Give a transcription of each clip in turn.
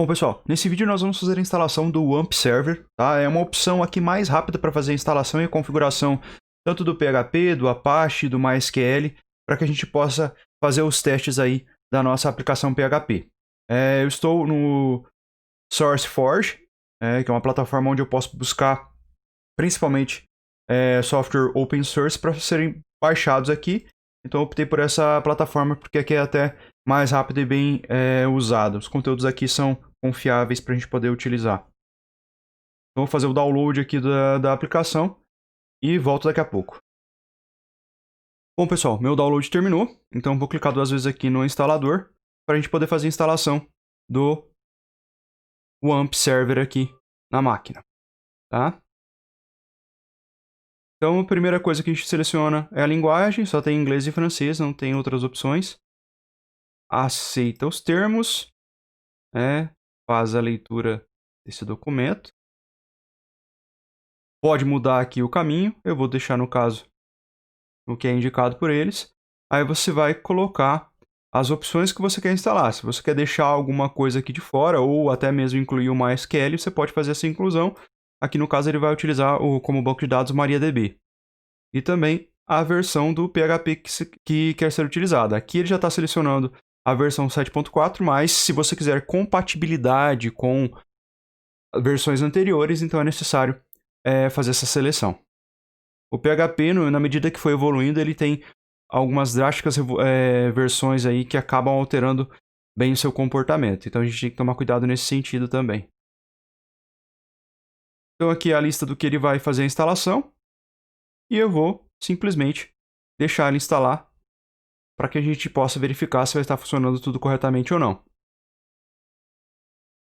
Bom, pessoal, nesse vídeo nós vamos fazer a instalação do WAMP Server, tá? É uma opção aqui mais rápida para fazer a instalação e a configuração tanto do PHP, do Apache, do MySQL, para que a gente possa fazer os testes aí da nossa aplicação PHP. Eu estou no SourceForge, que é uma plataforma onde eu posso buscar principalmente software open source para serem baixados aqui. Então eu optei por essa plataforma porque aqui é até mais rápido e bem usado. Os conteúdos aqui são confiáveis para a gente poder utilizar. Então vou fazer o download aqui da aplicação e volto daqui a pouco. Bom, pessoal, meu download terminou. Então vou clicar 2 vezes aqui no instalador para a gente poder fazer a instalação do WAMP Server aqui na máquina, tá? Então, a primeira coisa que a gente seleciona é a linguagem, só tem inglês e francês, não tem outras opções. Aceita os termos, faz a leitura desse documento. Pode mudar aqui o caminho, eu vou deixar no caso o que é indicado por eles. Aí você vai colocar as opções que você quer instalar. Se você quer deixar alguma coisa aqui de fora, ou até mesmo incluir o MySQL, você pode fazer essa inclusão. Aqui no caso ele vai utilizar como banco de dados MariaDB. E também a versão do PHP que quer ser utilizada. Aqui ele já está selecionando a versão 7.4, mas se você quiser compatibilidade com versões anteriores, então é necessário fazer essa seleção. O PHP, na medida que foi evoluindo, ele tem algumas drásticas versões aí que acabam alterando bem o seu comportamento. Então a gente tem que tomar cuidado nesse sentido também. Então aqui é a lista do que ele vai fazer a instalação. E eu vou simplesmente deixar ele instalar para que a gente possa verificar se vai estar funcionando tudo corretamente ou não.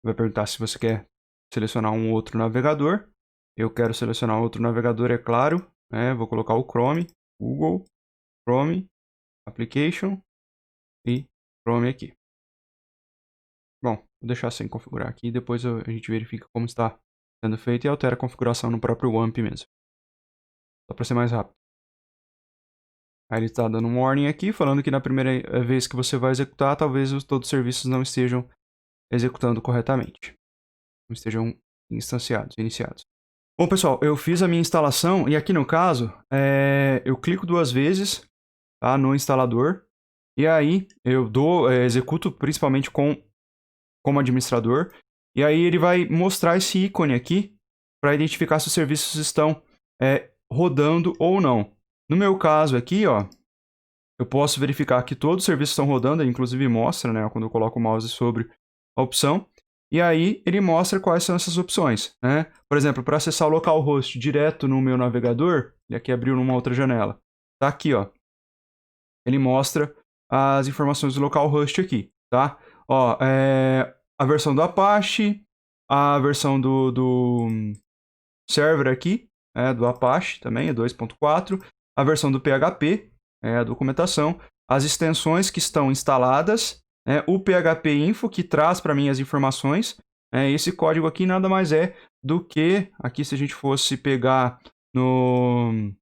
Vai perguntar se você quer selecionar um outro navegador. Eu quero selecionar outro navegador, é claro. Vou colocar o Chrome, Google, Chrome, Application e Chrome aqui. Bom, vou deixar sem configurar aqui, depois a gente verifica como está sendo feito e altera a configuração no próprio WAMP mesmo. Só para ser mais rápido. Aí ele está dando um warning aqui, falando que na primeira vez que você vai executar, talvez todos os serviços não estejam executando corretamente. Não estejam iniciados. Bom, pessoal, eu fiz a minha instalação e aqui no caso, eu clico 2 vezes, tá, no instalador. E aí eu executo principalmente como administrador. E aí ele vai mostrar esse ícone aqui para identificar se os serviços estão rodando ou não. No meu caso aqui, ó, eu posso verificar que todos os serviços estão rodando, ele inclusive mostra, né, quando eu coloco o mouse sobre a opção. E aí ele mostra quais são essas opções, né? Por exemplo, para acessar o localhost direto no meu navegador, e aqui abriu numa outra janela. Tá aqui, ó. Ele mostra as informações do localhost aqui, tá? Ó, a versão do Apache, a versão do server aqui, do Apache também, é 2.4, a versão do PHP, a documentação, as extensões que estão instaladas, o PHP Info, que traz para mim as informações. Esse código aqui nada mais é do que, aqui se a gente fosse pegar no...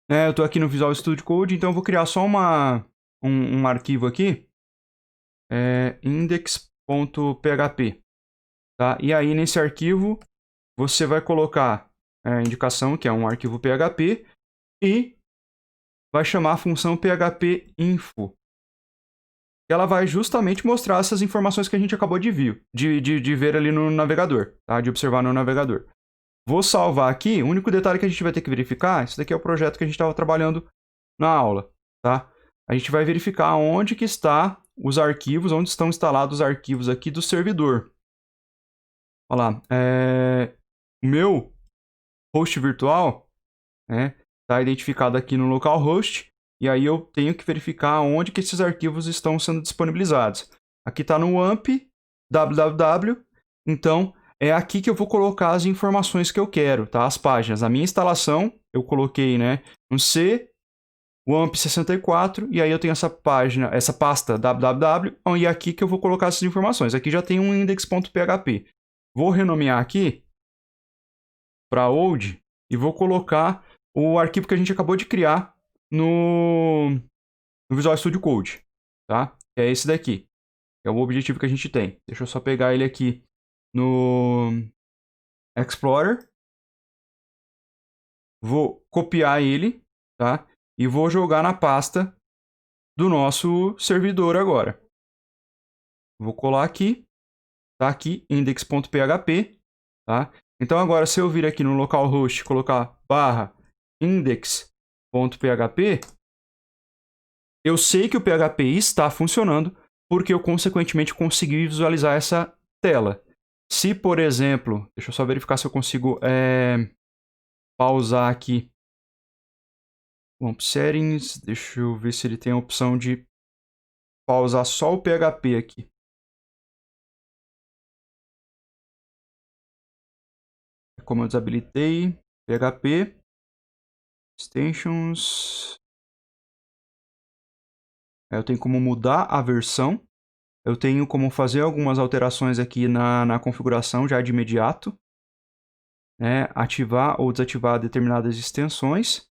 eu estou aqui no Visual Studio Code, então eu vou criar só um arquivo aqui, index.php. Tá? E aí nesse arquivo você vai colocar a indicação que é um arquivo PHP e vai chamar a função PHP Info. Ela vai justamente mostrar essas informações que a gente acabou de ver ali no navegador, tá? De observar no navegador. Vou salvar aqui. O único detalhe que a gente vai ter que verificar, esse daqui é o projeto que a gente estava trabalhando na aula, tá? A gente vai verificar onde que está os arquivos, onde estão instalados os arquivos aqui do servidor. Olha lá, o meu host virtual está identificado aqui no localhost. E aí eu tenho que verificar onde que esses arquivos estão sendo disponibilizados. Aqui está no WAMP, www. Então, é aqui que eu vou colocar as informações que eu quero, tá? As páginas. A minha instalação, eu coloquei, no C, WAMP 64, e aí eu tenho essa página, essa pasta www, e é aqui que eu vou colocar essas informações. Aqui já tem um index.php. Vou renomear aqui para old e vou colocar o arquivo que a gente acabou de criar no Visual Studio Code, tá? É esse daqui. É o objetivo que a gente tem. Deixa eu só pegar ele aqui no Explorer. Vou copiar ele, tá? E vou jogar na pasta do nosso servidor agora. Vou colar aqui. Tá aqui, index.php, tá? Então agora, se eu vir aqui no localhost e colocar /index.php, eu sei que o PHP está funcionando, porque eu, consequentemente, consegui visualizar essa tela. Se, por exemplo, deixa eu só verificar se eu consigo pausar aqui. Bom, settings, deixa eu ver se ele tem a opção de pausar só o PHP aqui. Como eu desabilitei, PHP, extensions. Eu tenho como mudar a versão. Eu tenho como fazer algumas alterações aqui na configuração já de imediato. Ativar ou desativar determinadas extensões.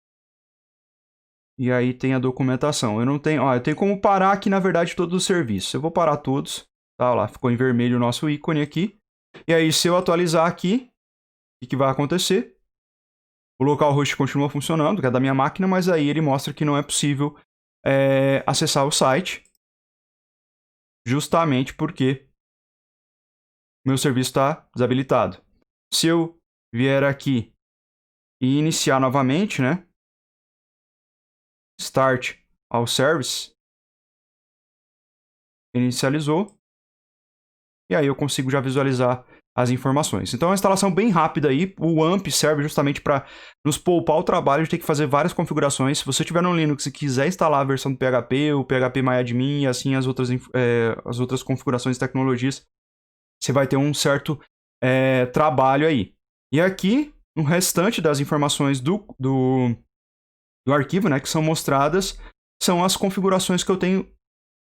E aí tem a documentação. Eu tenho como parar aqui, na verdade, todos os serviços. Eu vou parar todos. Tá, lá, ficou em vermelho o nosso ícone aqui. E aí, se eu atualizar aqui, o que vai acontecer? O localhost continua funcionando, que é da minha máquina, mas aí ele mostra que não é possível acessar o site. Justamente porque meu serviço está desabilitado. Se eu vier aqui e iniciar novamente, né? Start ao service. Inicializou. E aí eu consigo já visualizar as informações. Então é uma instalação bem rápida aí. O AMP serve justamente para nos poupar o trabalho de ter que fazer várias configurações. Se você tiver no Linux e quiser instalar a versão do PHP, o PHP MyAdmin e assim as outras configurações e tecnologias, você vai ter um certo trabalho aí. E aqui, o restante das informações do arquivo, né, que são mostradas, são as configurações que eu tenho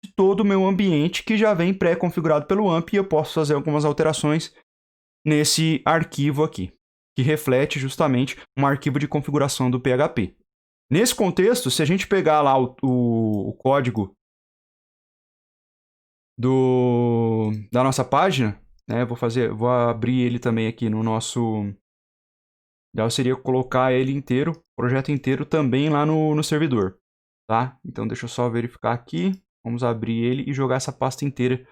de todo o meu ambiente, que já vem pré-configurado pelo AMP, e eu posso fazer algumas alterações nesse arquivo aqui, que reflete justamente um arquivo de configuração do PHP. Nesse contexto, se a gente pegar lá o código da nossa página, né, vou abrir ele também aqui no nosso... Ideal seria colocar ele inteiro, o projeto inteiro também lá no servidor, tá? Então deixa eu só verificar aqui, vamos abrir ele e jogar essa pasta inteira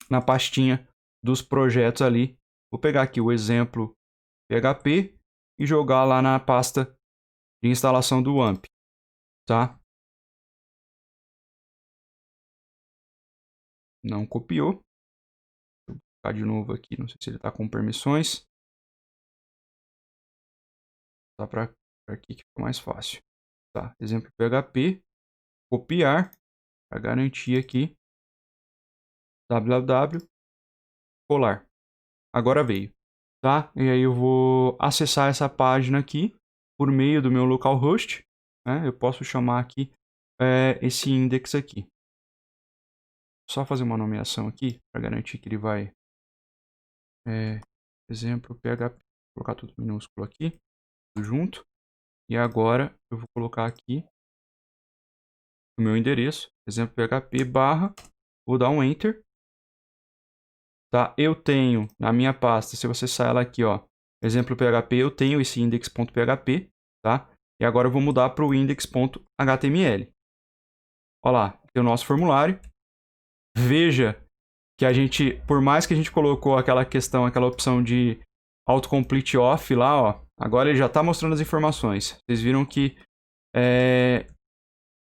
na pastinha dos projetos ali. Vou pegar aqui o exemplo PHP e jogar lá na pasta de instalação do AMP, tá? Não copiou. Vou colocar de novo aqui, não sei se ele está com permissões. Tá para aqui que fica mais fácil. Tá, exemplo PHP, copiar, para garantir aqui, www, colar. Agora veio, tá? E aí eu vou acessar essa página aqui por meio do meu localhost, né? Eu posso chamar aqui esse index aqui. Só fazer uma nomeação aqui para garantir que ele vai exemplo PHP, vou colocar tudo minúsculo aqui, tudo junto. E agora eu vou colocar aqui o meu endereço, exemplo PHP barra, vou dar um enter. Tá? Eu tenho na minha pasta, se você sair lá aqui, ó, exemplo PHP, eu tenho esse index.php, tá? E agora eu vou mudar para o index.html. Olha lá, tem o nosso formulário. Veja que a gente, por mais que a gente colocou aquela opção de autocomplete off lá, ó, agora ele já está mostrando as informações. Vocês viram que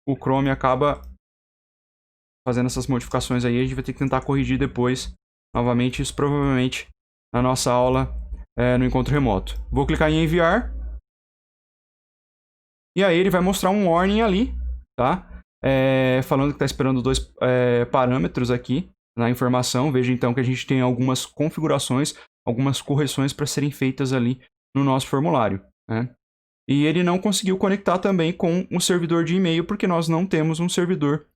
o Chrome acaba fazendo essas modificações aí, a gente vai ter que tentar corrigir depois, novamente, isso provavelmente na nossa aula no encontro remoto. Vou clicar em enviar. E aí ele vai mostrar um warning ali, tá? Falando que está esperando 2 parâmetros aqui na informação. Veja então que a gente tem algumas configurações, algumas correções para serem feitas ali no nosso formulário, né? E ele não conseguiu conectar também com o servidor de e-mail, porque nós não temos um servidor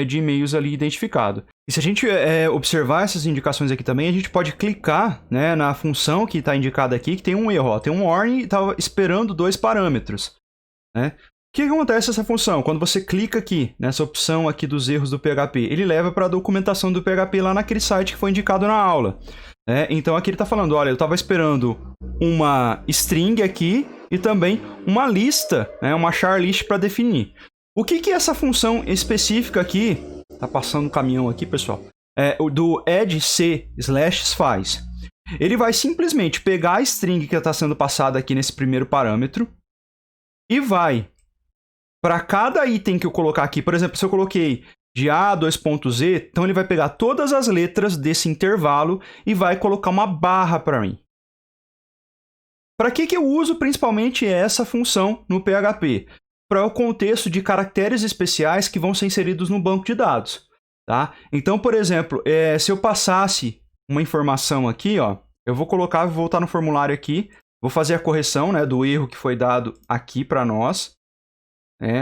de e-mails ali identificado. E se a gente observar essas indicações aqui também, a gente pode clicar, né, na função que está indicada aqui, que tem um erro. Ó, tem um warning e estava esperando 2 parâmetros. Né? que acontece essa função? Quando você clica aqui, nessa opção aqui dos erros do PHP, ele leva para a documentação do PHP lá naquele site que foi indicado na aula. Então aqui ele está falando, olha, eu estava esperando uma string aqui e também uma lista, uma char list para definir. O que essa função específica aqui, tá passando um caminhão aqui, pessoal, do add c / faz? Ele vai simplesmente pegar a string que está sendo passada aqui nesse primeiro parâmetro e vai, para cada item que eu colocar aqui, por exemplo, se eu coloquei de A 2.Z, então ele vai pegar todas as letras desse intervalo e vai colocar uma barra para mim. Para que eu uso principalmente essa função no PHP? Para o contexto de caracteres especiais que vão ser inseridos no banco de dados. Tá? Então, por exemplo, se eu passasse uma informação aqui, ó, eu vou colocar, vou voltar no formulário aqui, vou fazer a correção, do erro que foi dado aqui para nós,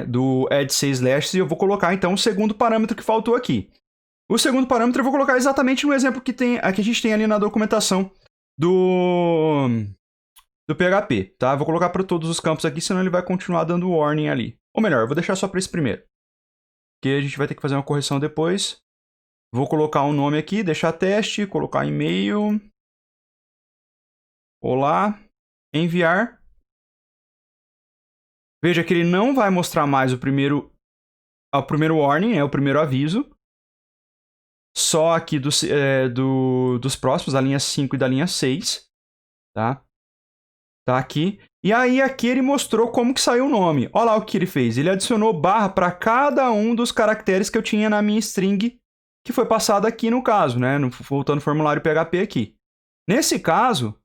do add c / e eu vou colocar então o segundo parâmetro que faltou aqui. O segundo parâmetro eu vou colocar exatamente no exemplo que a gente tem ali na documentação do PHP, tá? Vou colocar para todos os campos aqui, senão ele vai continuar dando warning ali. Ou melhor, eu vou deixar só para esse primeiro, porque a gente vai ter que fazer uma correção depois. Vou colocar um nome aqui, deixar teste, colocar e-mail. Olá, enviar. Veja que ele não vai mostrar mais o primeiro warning, o primeiro aviso. Só aqui dos próximos, da linha 5 e da linha 6. Tá? Tá aqui. E aí aqui ele mostrou como que saiu o nome. Olha lá o que ele fez. Ele adicionou barra para cada um dos caracteres que eu tinha na minha string, que foi passado aqui no caso, voltando ao formulário PHP aqui. Nesse caso,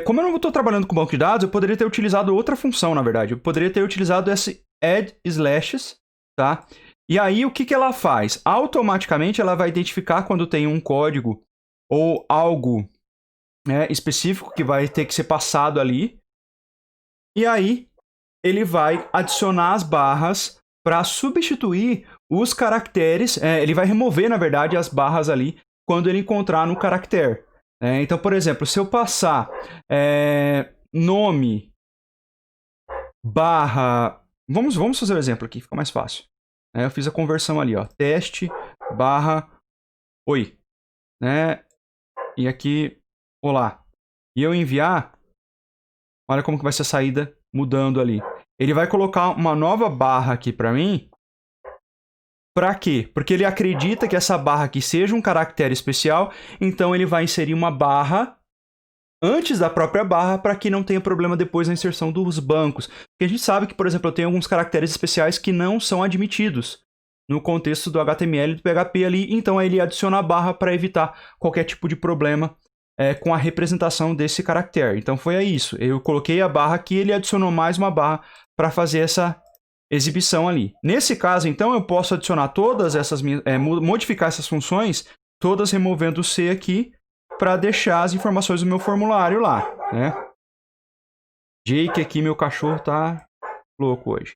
como eu não estou trabalhando com banco de dados, eu poderia ter utilizado outra função, na verdade. Eu poderia ter utilizado esse add slashes, tá? E aí, o que ela faz? Automaticamente, ela vai identificar quando tem um código ou algo específico que vai ter que ser passado ali. E aí, ele vai adicionar as barras para substituir os caracteres. Ele vai remover, na verdade, as barras ali quando ele encontrar no caractere. Então, por exemplo, se eu passar nome barra... Vamos fazer um exemplo aqui, fica mais fácil. Eu fiz a conversão ali, ó, teste barra oi. E aqui, olá. E eu enviar, olha como que vai ser a saída mudando ali. Ele vai colocar uma nova barra aqui para mim. Para quê? Porque ele acredita que essa barra aqui seja um caractere especial, então ele vai inserir uma barra antes da própria barra para que não tenha problema depois na inserção dos bancos. Porque a gente sabe que, por exemplo, eu tenho alguns caracteres especiais que não são admitidos no contexto do HTML e do PHP ali, então ele adiciona a barra para evitar qualquer tipo de problema com a representação desse caractere. Então foi isso. Eu coloquei a barra aqui, ele adicionou mais uma barra para fazer essa exibição ali. Nesse caso, então, eu posso adicionar todas essas modificar essas funções, todas removendo o C aqui, para deixar as informações do meu formulário lá, Jake aqui, meu cachorro tá louco hoje.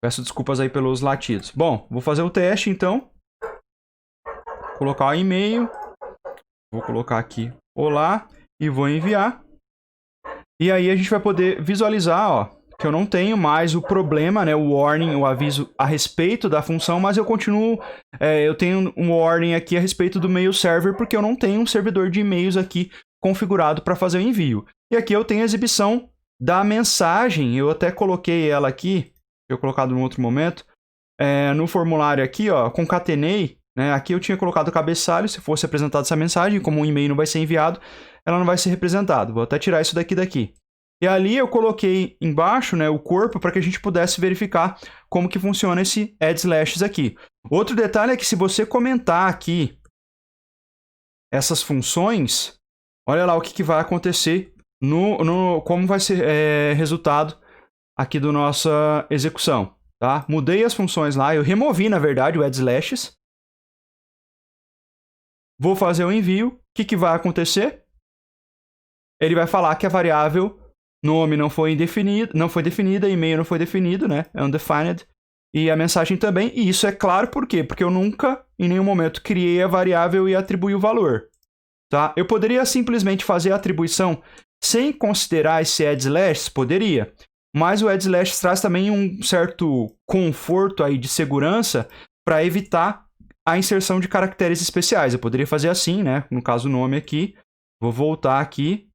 Peço desculpas aí pelos latidos. Bom, vou fazer o teste, então. Vou colocar o e-mail. Vou colocar aqui, olá, e vou enviar. E aí a gente vai poder visualizar, ó, que eu não tenho mais o problema, o warning, o aviso a respeito da função, mas eu continuo, eu tenho um warning aqui a respeito do mail server, porque eu não tenho um servidor de e-mails aqui configurado para fazer o envio. E aqui eu tenho a exibição da mensagem, eu até coloquei ela aqui, eu colocado em outro momento, no formulário aqui, ó, concatenei, aqui eu tinha colocado o cabeçalho, se fosse apresentada essa mensagem, como um e-mail não vai ser enviado, ela não vai ser representada. Vou até tirar isso daqui. E ali eu coloquei embaixo, o corpo para que a gente pudesse verificar como que funciona esse add slashes aqui. Outro detalhe é que se você comentar aqui essas funções, olha lá o que vai acontecer, como vai ser resultado aqui da nossa execução. Tá? Mudei as funções lá, eu removi, na verdade, o add slashes. Vou fazer o envio. O que vai acontecer? Ele vai falar que a variável nome não foi definida, e-mail não foi definido, é undefined, e a mensagem também. E isso é claro por quê? Porque eu nunca, em nenhum momento, criei a variável e atribuí o valor. Tá? Eu poderia simplesmente fazer a atribuição sem considerar esse add slashes? Poderia. mas o add slash traz também um certo conforto aí de segurança para evitar a inserção de caracteres especiais. Eu poderia fazer assim, né? No caso, o nome aqui. Vou voltar aqui.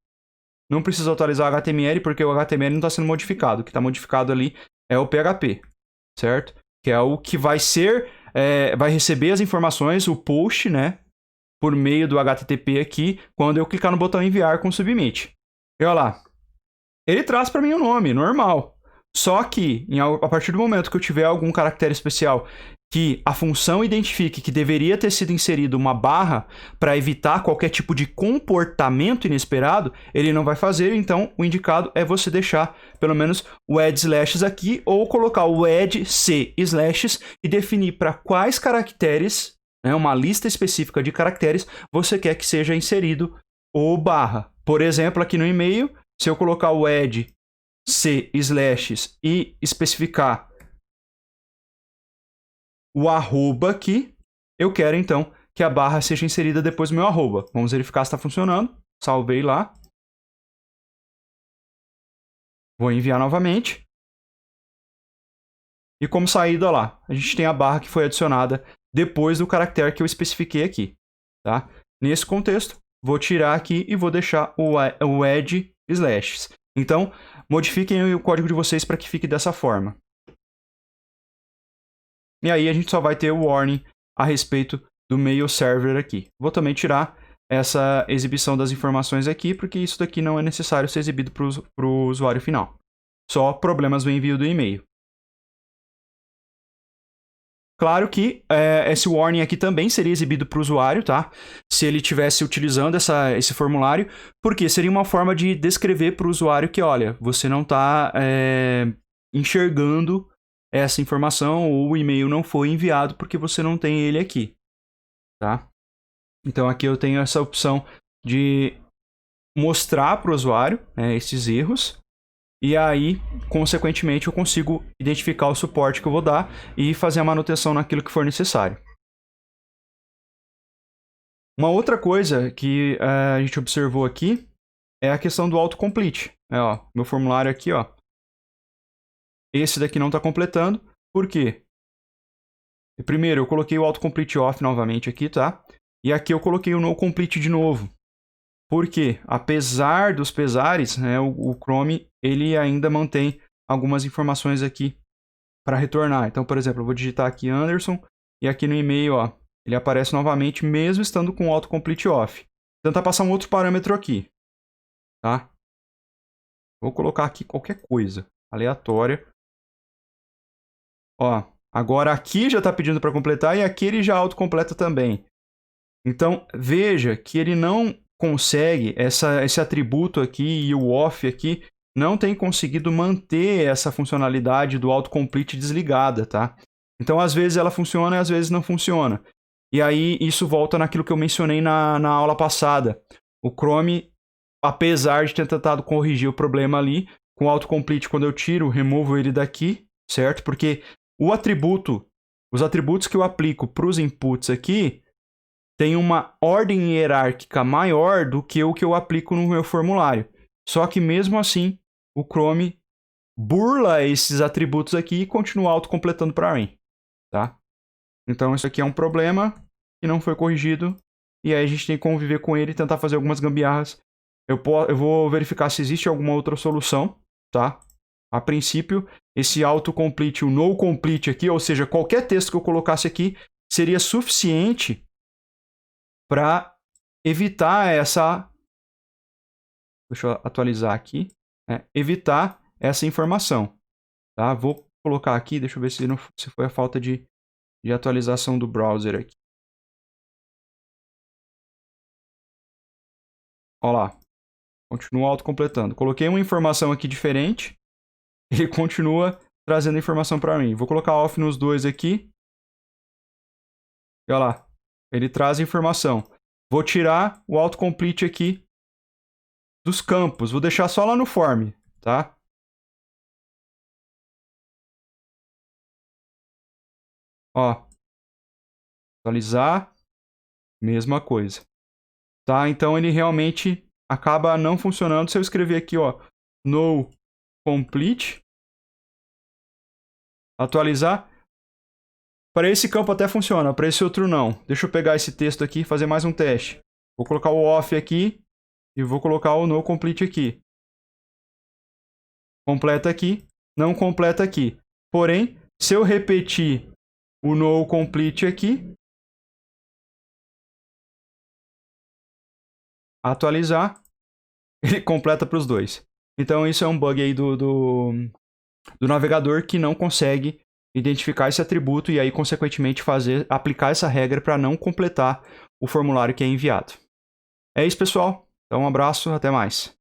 Não preciso atualizar o HTML, porque o HTML não está sendo modificado. O que está modificado ali é o PHP, certo? Que é o que vai ser... vai receber as informações, o post, né? Por meio do HTTP aqui, quando eu clicar no botão enviar com submit. E olha lá. Ele traz para mim o nome, normal. Só que, a partir do momento que eu tiver algum caractere especial que a função identifique que deveria ter sido inserido uma barra para evitar qualquer tipo de comportamento inesperado, ele não vai fazer, então o indicado é você deixar pelo menos o add slashes aqui ou colocar o add c slashes e definir para quais caracteres, né, uma lista específica de caracteres, você quer que seja inserido o barra. Por exemplo, aqui no e-mail, se eu colocar o add c slashes e especificar o arroba aqui, eu quero então que a barra seja inserida depois do meu arroba. Vamos verificar se está funcionando. Salvei lá. Vou enviar novamente. E como saída lá, a gente tem a barra que foi adicionada depois do caractere que eu especifiquei aqui. Tá? Nesse contexto, vou tirar aqui e vou deixar o add slashes. Então, modifiquem o código de vocês para que fique dessa forma. E aí a gente só vai ter o warning a respeito do mail server aqui. Vou também tirar essa exibição das informações aqui, porque isso daqui não é necessário ser exibido para o usuário final. Só problemas do envio do e-mail. Claro que esse warning aqui também seria exibido para o usuário, tá? Se ele estivesse utilizando esse formulário, porque seria uma forma de descrever para o usuário que, olha, você não está enxergando essa informação ou o e-mail não foi enviado porque você não tem ele aqui, tá? Então aqui eu tenho essa opção de mostrar para o usuário esses erros e aí, consequentemente, eu consigo identificar o suporte que eu vou dar e fazer a manutenção naquilo que for necessário. Uma outra coisa que a gente observou aqui é a questão do autocomplete. Meu formulário aqui, ó. Esse daqui não está completando. Por quê? Primeiro, eu coloquei o autocomplete off novamente aqui, tá? E aqui eu coloquei o no complete de novo. Por quê? Apesar dos pesares, né, o Chrome ele ainda mantém algumas informações aqui para retornar. Então, por exemplo, eu vou digitar aqui Anderson e aqui no e-mail, ó, ele aparece novamente mesmo estando com o autocomplete off. Vou tentar passar um outro parâmetro aqui, tá? Vou colocar aqui qualquer coisa aleatória. Ó, agora aqui já está pedindo para completar e aqui ele já autocompleta também. Então, veja que ele não consegue, esse atributo aqui e o off aqui, não tem conseguido manter essa funcionalidade do autocomplete desligada, tá? Então, às vezes ela funciona e às vezes não funciona. E aí, isso volta naquilo que eu mencionei na aula passada. O Chrome, apesar de ter tentado corrigir o problema ali, com o autocomplete, quando eu tiro, removo ele daqui, certo? Porque os atributos que eu aplico para os inputs aqui, tem uma ordem hierárquica maior do que o que eu aplico no meu formulário. Só que mesmo assim, o Chrome burla esses atributos aqui e continua autocompletando para mim, tá? Então isso aqui é um problema que não foi corrigido e aí a gente tem que conviver com ele e tentar fazer algumas gambiarras. Eu vou verificar se existe alguma outra solução, tá? A princípio, esse autocomplete, o no complete aqui, ou seja, qualquer texto que eu colocasse aqui seria suficiente para evitar essa... Deixa eu atualizar aqui. Evitar essa informação. Tá? Vou colocar aqui, deixa eu ver se foi a falta de atualização do browser aqui. Olha lá. Continua autocompletando. Coloquei uma informação aqui diferente. Ele continua trazendo informação para mim. Vou colocar off nos dois aqui. E olha lá. Ele traz informação. Vou tirar o autocomplete aqui dos campos. Vou deixar só lá no form, tá? Ó. Atualizar. Mesma coisa. Tá? Então ele realmente acaba não funcionando se eu escrever aqui, ó, no complete, atualizar. Para esse campo até funciona, para esse outro não. Deixa eu pegar esse texto aqui e fazer mais um teste. Vou colocar o off aqui e vou colocar o no complete aqui. Completa aqui, não completa aqui. Porém, se eu repetir o no complete aqui, atualizar, ele completa para os dois. Então isso é um bug aí do navegador que não consegue identificar esse atributo e aí, consequentemente, aplicar essa regra para não completar o formulário que é enviado. É isso, pessoal. Então, um abraço, até mais.